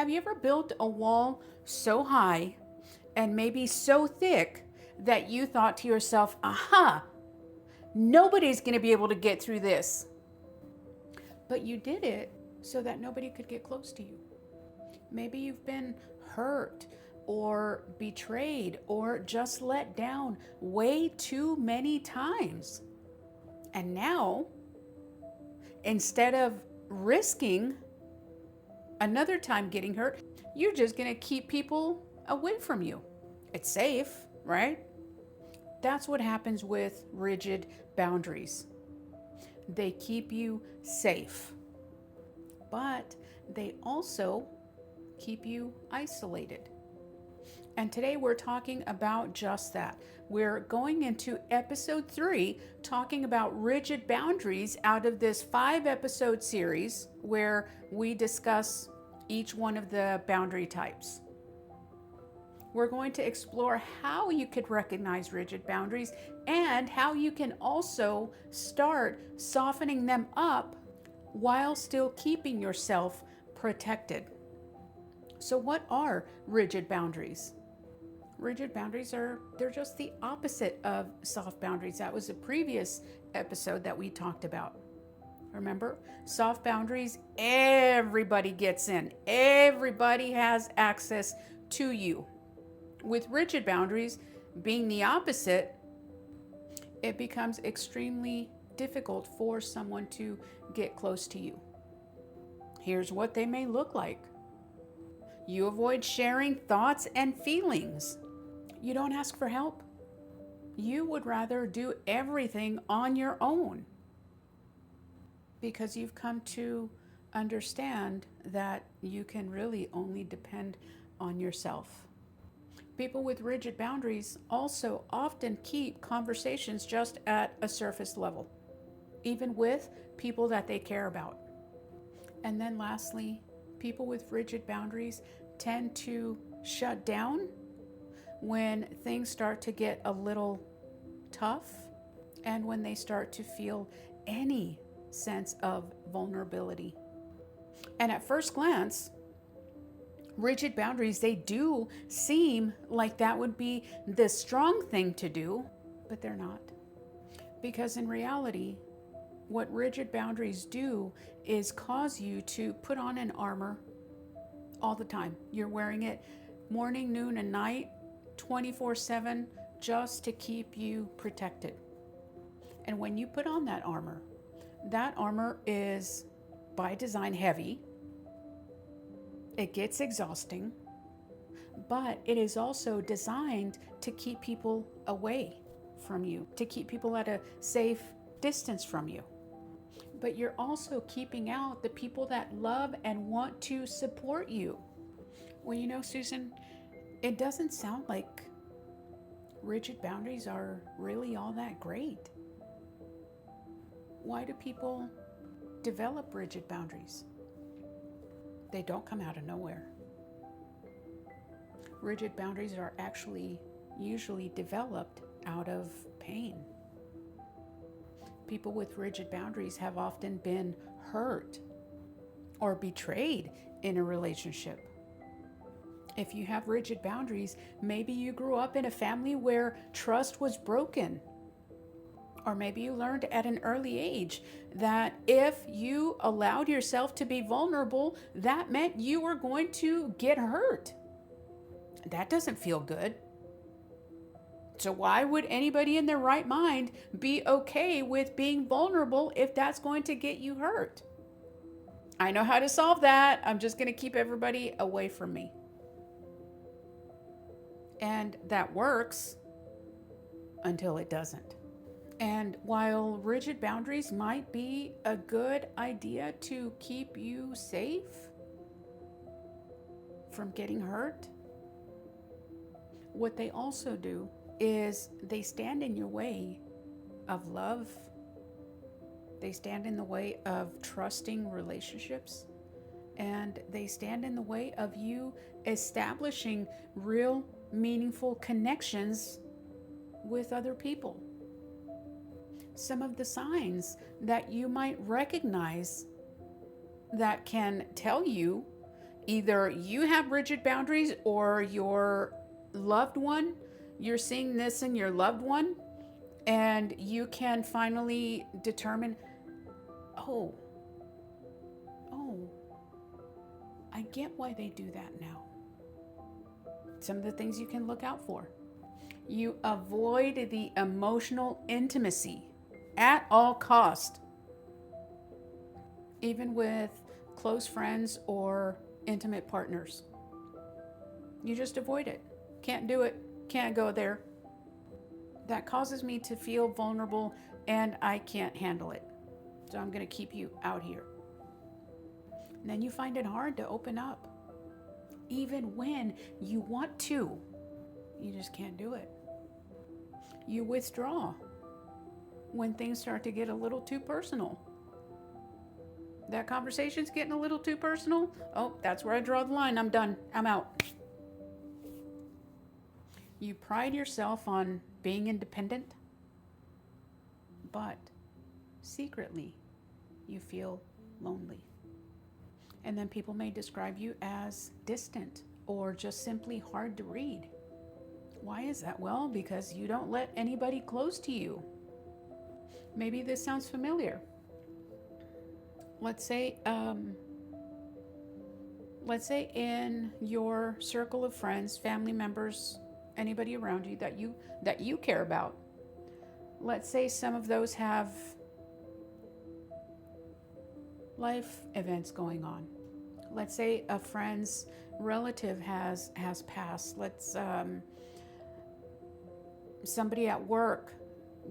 Have you ever built a wall so high and maybe so thick that you thought to yourself, aha, nobody's going to be able to get through this? But you did it so that nobody could get close to you. Maybe you've been hurt or betrayed or just let down way too many times. And now, instead of risking another time getting hurt, you're just going to keep people away from you. It's safe, right? That's what happens with rigid boundaries. They keep you safe, but they also keep you isolated. And today we're talking about just that. We're going into episode 3, talking about rigid boundaries out of this 5-episode series where we discuss each one of the boundary types. We're going to explore how you could recognize rigid boundaries and how you can also start softening them up while still keeping yourself protected. So what are rigid boundaries? Rigid boundaries they're just the opposite of soft boundaries. That was a previous episode that we talked about. Remember, soft boundaries, everybody gets in. Everybody has access to you. With rigid boundaries being the opposite, it becomes extremely difficult for someone to get close to you. Here's what they may look like. You avoid sharing thoughts and feelings. You don't ask for help. You would rather do everything on your own because you've come to understand that you can really only depend on yourself. People with rigid boundaries also often keep conversations just at a surface level, even with people that they care about. And then lastly, people with rigid boundaries tend to shut down when things start to get a little tough and when they start to feel any sense of vulnerability. And at first glance, rigid boundaries, they do seem like that would be the strong thing to do, but they're not. Because in reality, what rigid boundaries do is cause you to put on an armor all the time. You're wearing it morning, noon, and night, 24/7, just to keep you protected. And when you put on that armor is by design heavy. It gets exhausting, but it is also designed to keep people away from you, to keep people at a safe distance from you. But you're also keeping out the people that love and want to support you. Well, you know, Susan, it doesn't sound like rigid boundaries are really all that great. Why do people develop rigid boundaries? They don't come out of nowhere. Rigid boundaries are actually usually developed out of pain. People with rigid boundaries have often been hurt or betrayed in a relationship. If you have rigid boundaries, maybe you grew up in a family where trust was broken. Or maybe you learned at an early age that if you allowed yourself to be vulnerable, that meant you were going to get hurt. That doesn't feel good. So why would anybody in their right mind be okay with being vulnerable if that's going to get you hurt? I know how to solve that. I'm just going to keep everybody away from me. And that works until it doesn't. And while rigid boundaries might be a good idea to keep you safe from getting hurt, what they also do is they stand in your way of love. They stand in the way of trusting relationships. And they stand in the way of you establishing real, meaningful connections with other people. Some of the signs that you might recognize that can tell you Either you have rigid boundaries or your loved one, you're seeing this in your loved one, and you can finally determine, oh, oh, I get why they do that now. Some of the things you can look out for. You avoid the emotional intimacy at all cost, even with close friends or intimate partners. You just avoid it. Can't do it. Can't go there. That causes me to feel vulnerable and I can't handle it. So I'm going to keep you out here. And then you find it hard to open up. Even when you want to, you just can't do it. You withdraw when things start to get a little too personal. That conversation's getting a little too personal. Oh, that's where I draw the line. I'm done. I'm out. You pride yourself on being independent, but secretly you feel lonely. And then people may describe you as distant or just simply hard to read. Why is that? Well, because you don't let anybody close to you. Maybe this sounds familiar. Let's say in your circle of friends, family members, anybody around you that you care about. Let's say some of those have life events going on. Let's say a friend's relative has passed. Somebody at work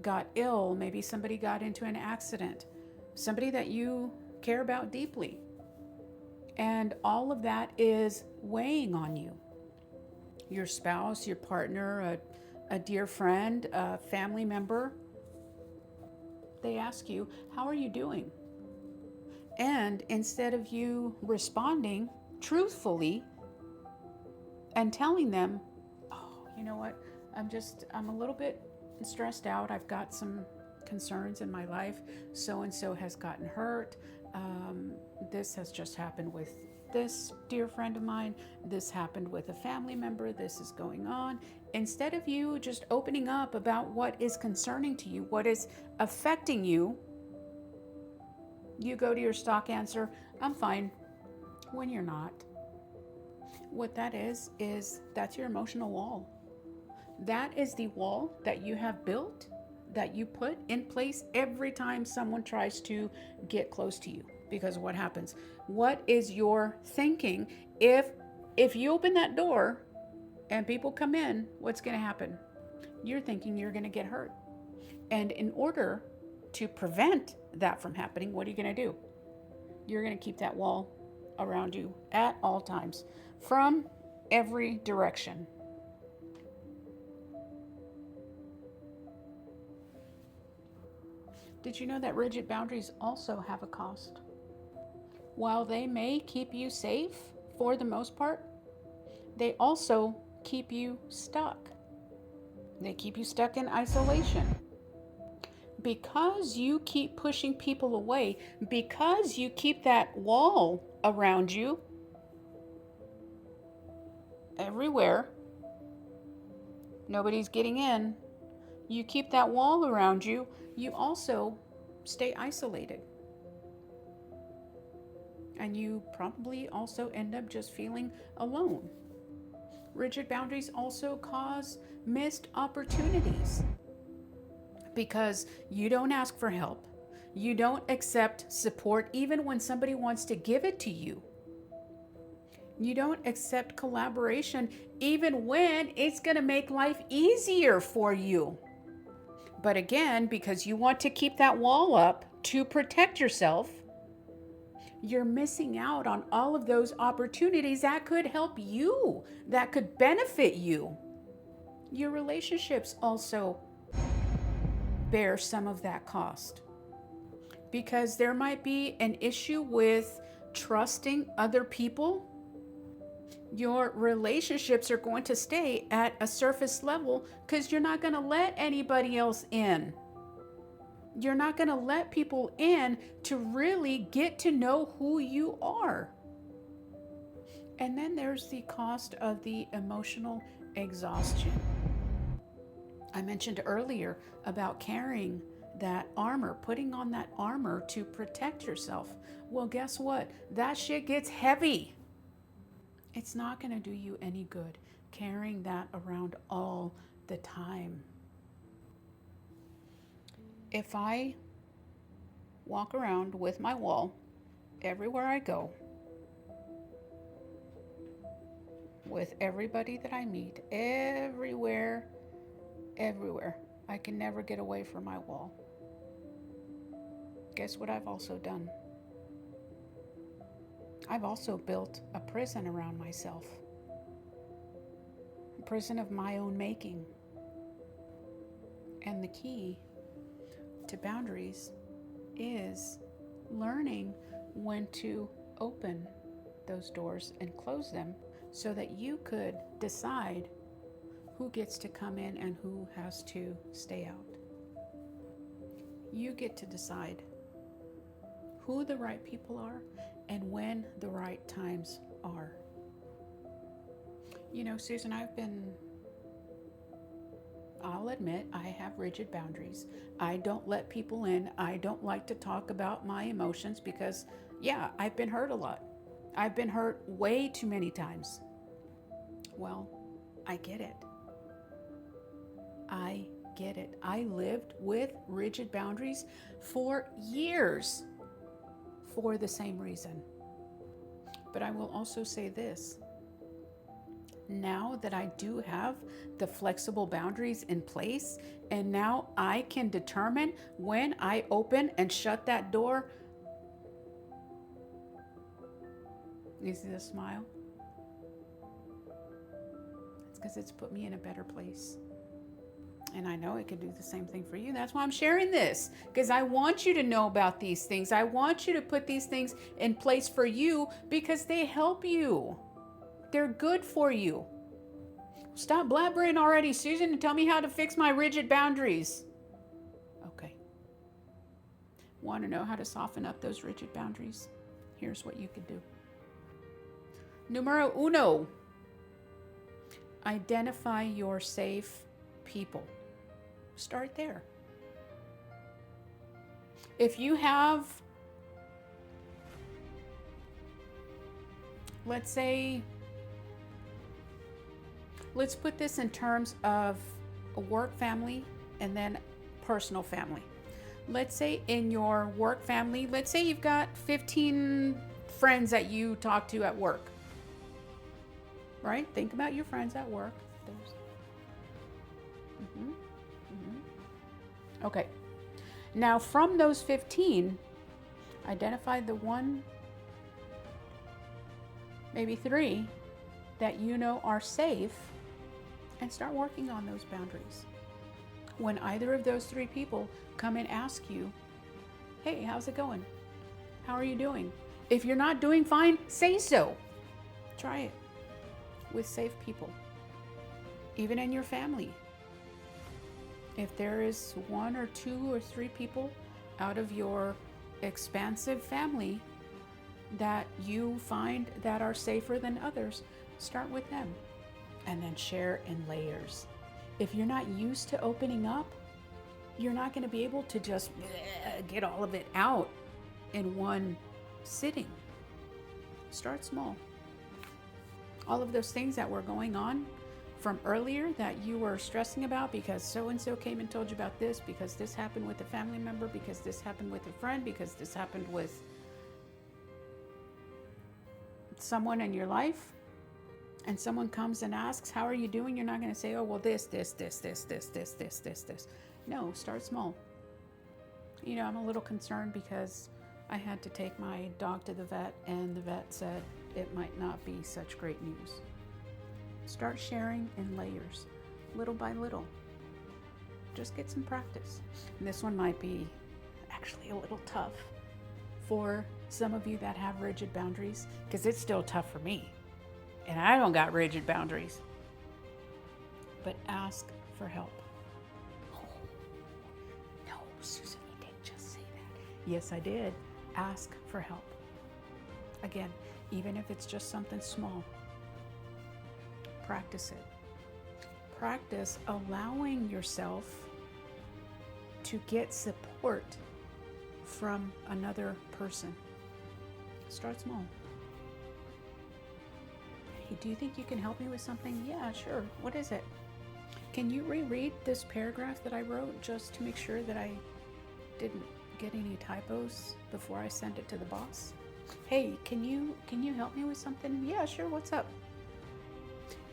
got ill. Maybe somebody got into an accident. Somebody that you care about deeply. And all of that is weighing on you. Your spouse, your partner, a dear friend, a family member, they ask you, how are you doing? And instead of you responding truthfully and telling them, oh, you know what, I'm a little bit stressed out. I've got some concerns in my life. So-and-so has gotten hurt. This has just happened with this dear friend of mine. This happened with a family member. This is going on. Instead of you just opening up about what is concerning to you, what is affecting you, you go to your stock answer, I'm fine, when you're not. What that is that's your emotional wall. That is the wall that you have built, that you put in place every time someone tries to get close to you. Because what happens? What is your thinking? If you open that door and people come in, what's going to happen? You're thinking you're going to get hurt. And in order to prevent that from happening, what are you going to do? You're going to keep that wall around you at all times, from every direction. Did you know that rigid boundaries also have a cost? While they may keep you safe for the most part, they also keep you stuck. They keep you stuck in isolation. Because you keep pushing people away, because you keep that wall around you everywhere, nobody's getting in, you keep that wall around you, you also stay isolated. And you probably also end up just feeling alone. Rigid boundaries also cause missed opportunities because you don't ask for help. You don't accept support even when somebody wants to give it to you. You don't accept collaboration even when it's going to make life easier for you. But again, because you want to keep that wall up to protect yourself, you're missing out on all of those opportunities that could help you, that could benefit you. Your relationships also bear some of that cost, because there might be an issue with trusting other people. Your relationships are going to stay at a surface level because you're not going to let anybody else in. You're not going to let people in to really get to know who you are. And then there's the cost of the emotional exhaustion. I mentioned earlier about carrying that armor, putting on that armor to protect yourself. Well, guess what? That shit gets heavy. It's not going to do you any good carrying that around all the time. If I walk around with my wall everywhere I go, with everybody that I meet, everywhere, I can never get away from my wall. Guess what I've also done? I've also built a prison around myself, a prison of my own making. And the key to boundaries is learning when to open those doors and close them so that you could decide who gets to come in and who has to stay out. You get to decide who the right people are and when the right times are. You know, Susan, I'll admit, I have rigid boundaries. I don't let people in. I don't like to talk about my emotions because, yeah, I've been hurt a lot. I've been hurt way too many times. Well, I get it. I get it. I lived with rigid boundaries for years for the same reason. But I will also say this. Now that I do have the flexible boundaries in place, and now I can determine when I open and shut that door. You see the smile? It's because it's put me in a better place. And I know it could do the same thing for you. That's why I'm sharing this, because I want you to know about these things. I want you to put these things in place for you because they help you. They're good for you. Stop blabbering already, Susan, and tell me how to fix my rigid boundaries. Okay. Want to know how to soften up those rigid boundaries? Here's what you could do. Numero uno. Identify your safe people. Start there. If you have, let's put this in terms of a work family and then personal family. Let's say in your work family, let's say you've got 15 friends that you talk to at work. Right? Think about your friends at work. Okay. Now from those 15, identify the one, maybe 3 that you know are safe and start working on those boundaries. When either of those 3 people come and ask you, hey, how's it going? How are you doing? If you're not doing fine, say so. Try it with safe people, even in your family. If there is 1 or 2 or 3 people out of your expansive family that you find that are safer than others, start with them and then share in layers. If you're not used to opening up, you're not going to be able to just get all of it out in one sitting. Start small. All of those things that were going on from earlier that you were stressing about because so-and-so came and told you about this, because this happened with a family member, because this happened with a friend, because this happened with someone in your life, and someone comes and asks, how are you doing? You're not going to say, oh, well, this. No, start small. You know, I'm a little concerned because I had to take my dog to the vet, and the vet said it might not be such great news. Start sharing in layers, little by little. Just get some practice. And this one might be actually a little tough for some of you that have rigid boundaries, because it's still tough for me. And I don't got rigid boundaries. But ask for help. Oh, no, Susan, you didn't just say that. Yes, I did. Ask for help. Again, even if it's just something small. Practice it. Practice allowing yourself to get support from another person. Start small. Hey, do you think you can help me with something? Yeah, sure. What is it? Can you reread this paragraph that I wrote just to make sure that I didn't get any typos before I send it to the boss? Hey, can you help me with something? Yeah, sure. What's up?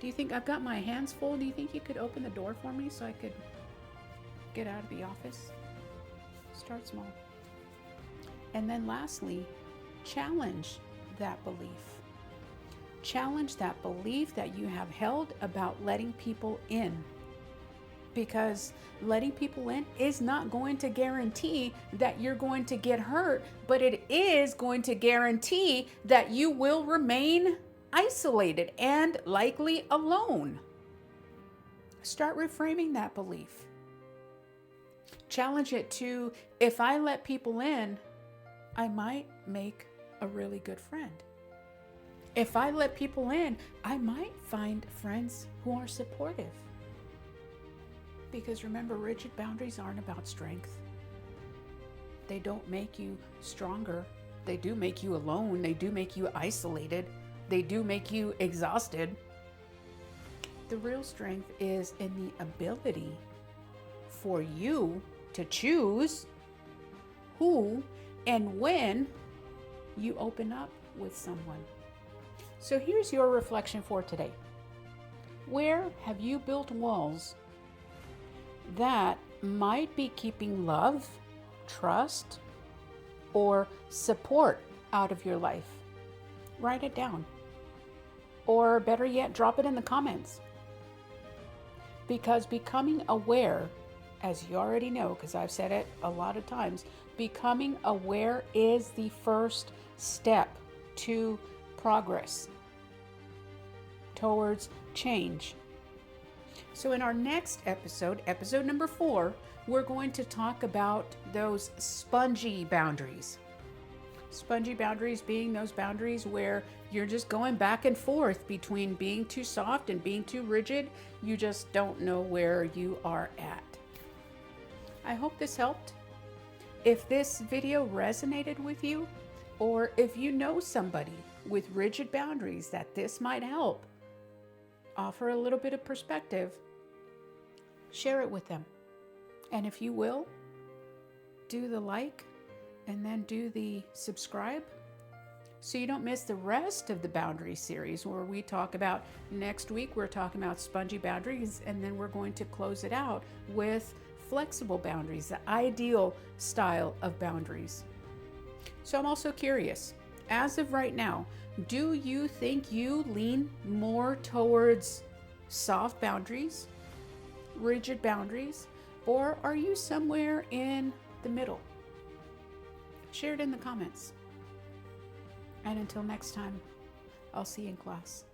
Do you think I've got my hands full? Do you think you could open the door for me so I could get out of the office? Start small. And then lastly, challenge that belief. Challenge that belief that you have held about letting people in. Because letting people in is not going to guarantee that you're going to get hurt, but it is going to guarantee that you will remain isolated and likely alone. Start reframing that belief. Challenge it to, if I let people in, I might make a really good friend. If I let people in, I might find friends who are supportive. Because remember, rigid boundaries aren't about strength. They don't make you stronger. They do make you alone. They do make you isolated. They do make you exhausted. The real strength is in the ability for you to choose who and when you open up with someone. So here's your reflection for today. Where have you built walls that might be keeping love, trust, or support out of your life? Write it down. Or better yet, drop it in the comments. Because becoming aware, as you already know, because I've said it a lot of times, becoming aware is the first step to progress towards change. So in our next episode, episode number 4, we're going to talk about those spongy boundaries. Spongy boundaries being those boundaries where you're just going back and forth between being too soft and being too rigid. You just don't know where you are at. I hope this helped. If this video resonated with you, or if you know somebody with rigid boundaries that this might help, offer a little bit of perspective, share it with them. And if you will, do the like and then do the subscribe so you don't miss the rest of the boundary series where we talk about, next week we're talking about spongy boundaries, and then we're going to close it out with flexible boundaries, the ideal style of boundaries. So I'm also curious, as of right now, do you think you lean more towards soft boundaries, rigid boundaries, or are you somewhere in the middle? Share it in the comments. And until next time, I'll see you in class.